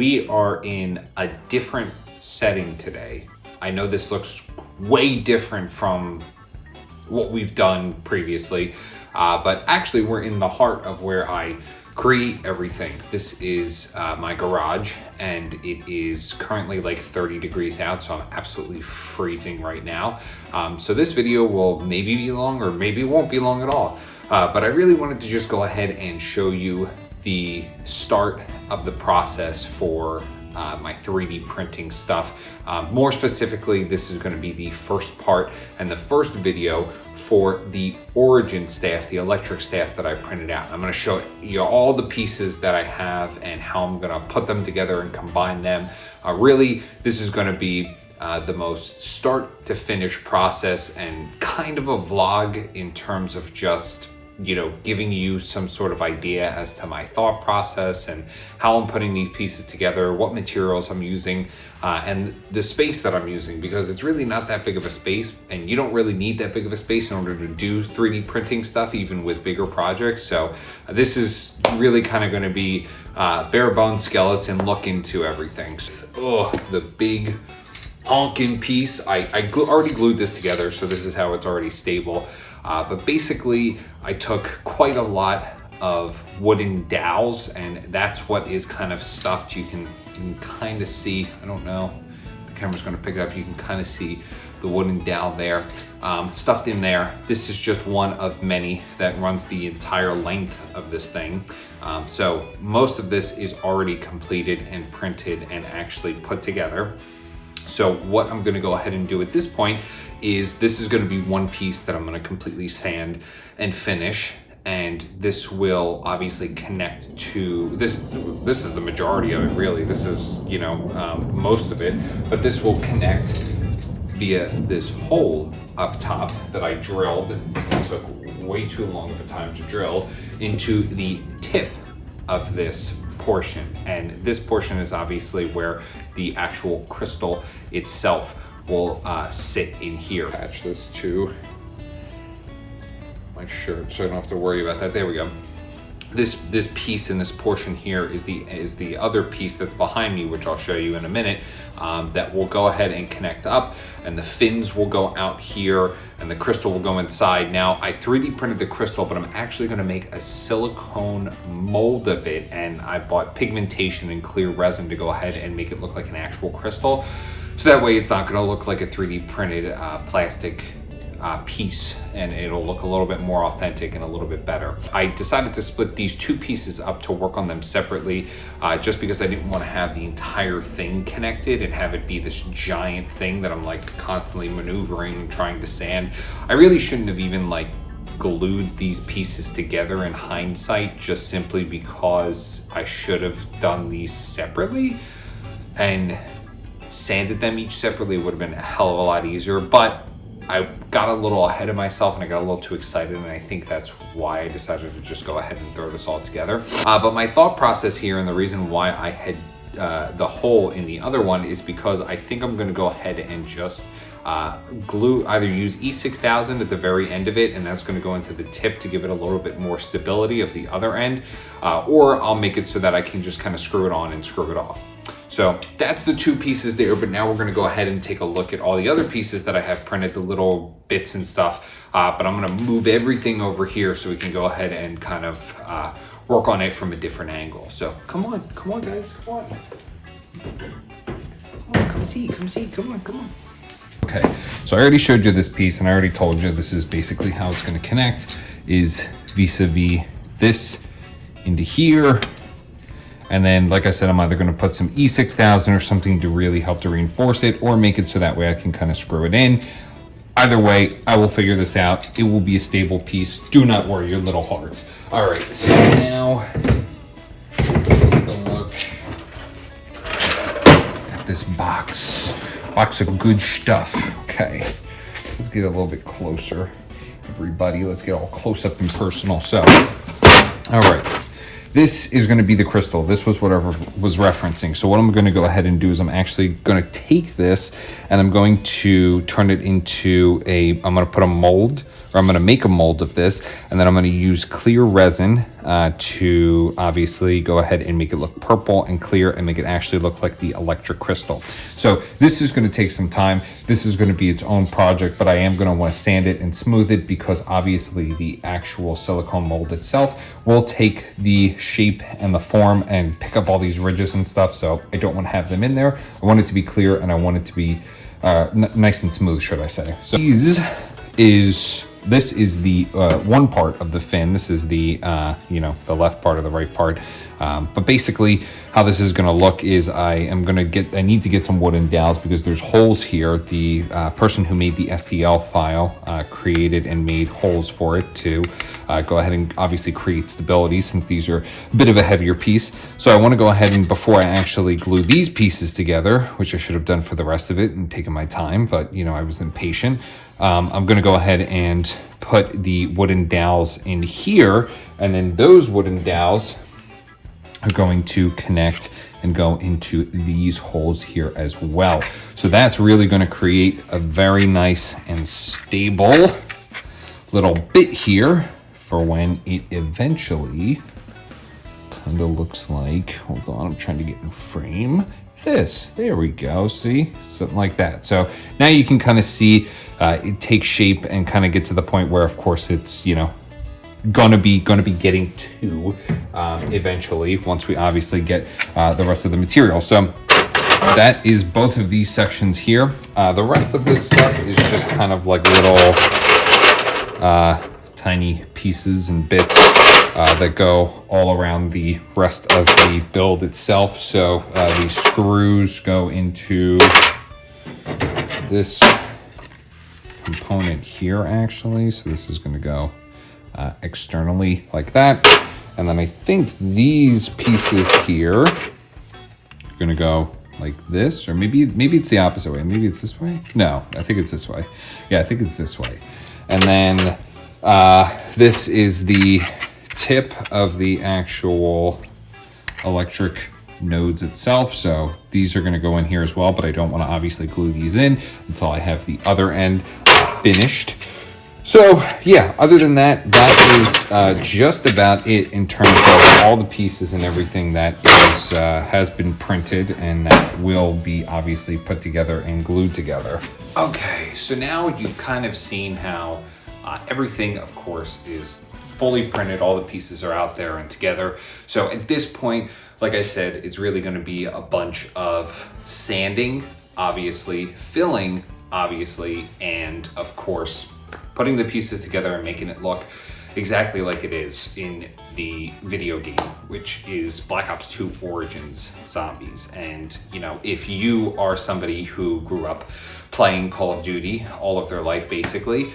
We are in a different setting today. I know this looks way different from what we've done previously, but actually we're in the heart of where I create everything. This is my garage, and it is currently like 30 degrees out, so I'm absolutely freezing right now. So this video will maybe be long, or maybe it won't be long at all. But I really wanted to just go ahead and show you the start of the process for my 3D printing stuff. More specifically, this is going to be the first part and the first video for the origin staff, the electric staff that I printed out. I'm going to show you all the pieces that I have and how I'm going to put them together and combine them. Really, this is going to be the most start to finish process and kind of a vlog in terms of just, you know, giving you some sort of idea as to my thought process and how I'm putting these pieces together, what materials I'm using, and the space that I'm using, because it's really not that big of a space, and you don't really need that big of a space in order to do 3D printing stuff, even with bigger projects. So this is really kind of going to be bare bones skeleton look into everything. Oh, the big honking piece. I already glued this together, so this is how it's already stable. But basically, I took quite a lot of wooden dowels, and that's what is kind of stuffed. You can kind of see, I don't know, the camera's going to pick it up, you can kind of see the wooden dowel there, stuffed in there. This is just one of many that runs the entire length of this thing. So most of this is already completed and printed and actually put together. So what I'm going to go ahead and do at this point is this is going to be one piece that I'm going to completely sand and finish, and this will obviously connect to this. This is the majority of it, really. This is, you know, most of it, but this will connect via this hole up top that I drilled. It took way too long of a time to drill into the tip of this portion, and this portion is obviously where the actual crystal itself will sit in here. Attach this to my shirt so I don't have to worry about that. There we go. This piece in this portion here is the other piece that's behind me, which I'll show you in a minute, that will go ahead and connect up, and the fins will go out here and the crystal will go inside. Now, I 3D printed the crystal, but I'm actually going to make a silicone mold of it, and I bought pigmentation and clear resin to go ahead and make it look like an actual crystal, so that way it's not going to look like a 3D printed plastic piece, and it'll look a little bit more authentic and a little bit better. I decided to split these two pieces up to work on them separately, just because I didn't want to have the entire thing connected and have it be this giant thing that I'm like constantly maneuvering and trying to sand. I really shouldn't have even like glued these pieces together in hindsight, just simply because I should have done these separately and sanded them each separately. It would have been a hell of a lot easier, but I got a little ahead of myself and I got a little too excited, and I think that's why I decided to just go ahead and throw this all together. But my thought process here, and the reason why I had the hole in the other one, is because I think I'm going to go ahead and just glue, either use E6000 at the very end of it, and that's going to go into the tip to give it a little bit more stability of the other end, or I'll make it so that I can just kind of screw it on and screw it off. So that's the two pieces there, but now we're going to go ahead and take a look at all the other pieces that I have printed, the little bits and stuff, but I'm going to move everything over here so we can go ahead and kind of work on it from a different angle. So come on guys, come on, come see, come on. Okay, so I already showed you this piece, and I already told you this is basically how it's going to connect, is vis-a-vis this into here. And then, like I said, I'm either going to put some E6000 or something to really help to reinforce it, or make it so that way I can kind of screw it in. Either way, I will figure this out. It will be a stable piece. Do not worry your little hearts. All right, so now let's take a look at this box of good stuff. Okay, let's get a little bit closer, everybody. Let's get all close up and personal. So, all right. This is going to be the crystal. This was what I was referencing. So what I'm going to go ahead and do is I'm actually going to take this and I'm going to turn it into I'm going to put a mold, or I'm going to make a mold of this, and then I'm going to use clear resin to obviously go ahead and make it look purple and clear and make it actually look like the electric crystal. So this is going to take some time. This is going to be its own project, but I am going to want to sand it and smooth it because obviously the actual silicone mold itself will take the shape and the form and pick up all these ridges and stuff. So I don't want to have them in there. I want it to be clear and I want it to be nice and smooth, should I say. So this is the one part of the fin. This is the the left part or the right part. But basically how this is going to look is I need to get some wooden dowels because there's holes here. The person who made the STL file created and made holes for it to go ahead and obviously create stability since these are a bit of a heavier piece. So I want to go ahead and before I actually glue these pieces together, which I should have done for the rest of it and taken my time, but I was impatient. I'm going to go ahead and put the wooden dowels in here, and then those wooden dowels are going to connect and go into these holes here as well. So that's really going to create a very nice and stable little bit here for when it eventually kind of looks like, hold on, I'm trying to get in frame. There we go, see, something like that. So now you can kind of see it take shape and kind of get to the point where of course it's gonna be getting to eventually once we obviously get the rest of the material. So that is both of these sections here. The rest of this stuff is just kind of like little tiny pieces and bits that go all around the rest of the build itself. So these screws go into this component here actually. So this is going to go externally like that. And then I think these pieces here are going to go like this, or maybe it's the opposite way. Maybe it's this way. No, I think it's this way. Yeah, I think it's this way. And then this is the tip of the actual electric nodes itself. So these are going to go in here as well, but I don't want to obviously glue these in until I have the other end finished. So yeah, other than that, that is just about it in terms of all the pieces and everything that is has been printed and that will be obviously put together and glued together. Okay, so now you've kind of seen how everything, of course, is fully printed. All the pieces are out there and together. So at this point, like I said, it's really going to be a bunch of sanding, obviously, filling, obviously, and of course, putting the pieces together and making it look exactly like it is in the video game, which is Black Ops 2 Origins Zombies. And if you are somebody who grew up playing Call of Duty all of their life basically,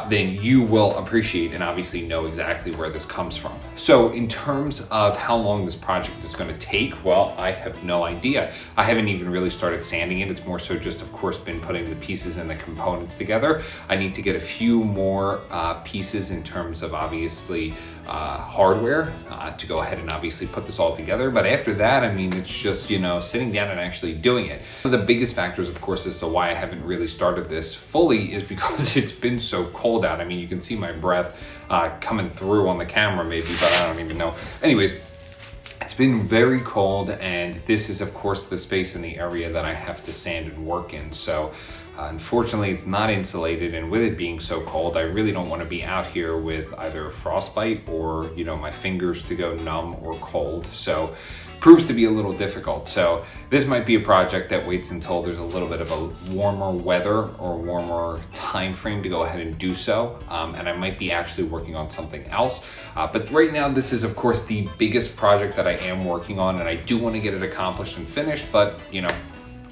then you will appreciate and obviously know exactly where this comes from. So in terms of how long this project is going to take, well, I have no idea. I haven't even really started sanding it. It's more so just, of course, been putting the pieces and the components together. I need to get a few more pieces in terms of obviously hardware to go ahead and obviously put this all together. But after that, I mean, it's just, sitting down and actually doing it. One of the biggest factors, of course, as to why I haven't really started this fully is because it's been so cold out. I mean, you can see my breath coming through on the camera maybe, but I don't even know. Anyways, it's been very cold, and this is, of course, the space in the area that I have to sand and work in. So unfortunately, it's not insulated, and with it being so cold, I really don't want to be out here with either frostbite or, my fingers to go numb or cold. So proves to be a little difficult. So this might be a project that waits until there's a little bit of a warmer weather or warmer time frame to go ahead and do so. And I might be actually working on something else. But right now, this is, of course, the biggest project that I am working on, and I do want to get it accomplished and finished, but,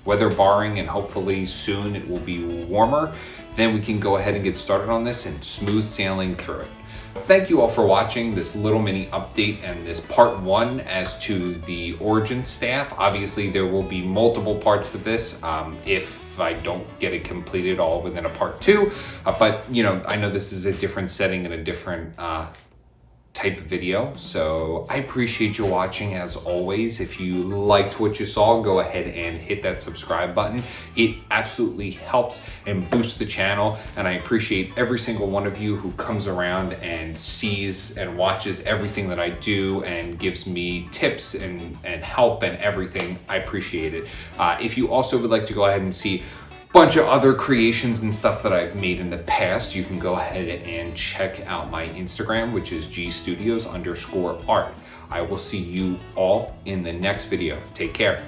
weather barring, and hopefully soon it will be warmer, then we can go ahead and get started on this and smooth sailing through it. Thank you all for watching this little mini update and this part 1 as to the Origin staff. Obviously, there will be multiple parts to this if I don't get it completed all within a part 2. But, I know this is a different setting and a different type of video. So I appreciate you watching as always. If you liked what you saw, go ahead and hit that subscribe button. It absolutely helps and boosts the channel, and I appreciate every single one of you who comes around and sees and watches everything that I do and gives me tips and help and everything. I appreciate it. If you also would like to go ahead and see bunch of other creations and stuff that I've made in the past, you can go ahead and check out my Instagram, which is gstudios_art. I will see you all in the next video. Take care.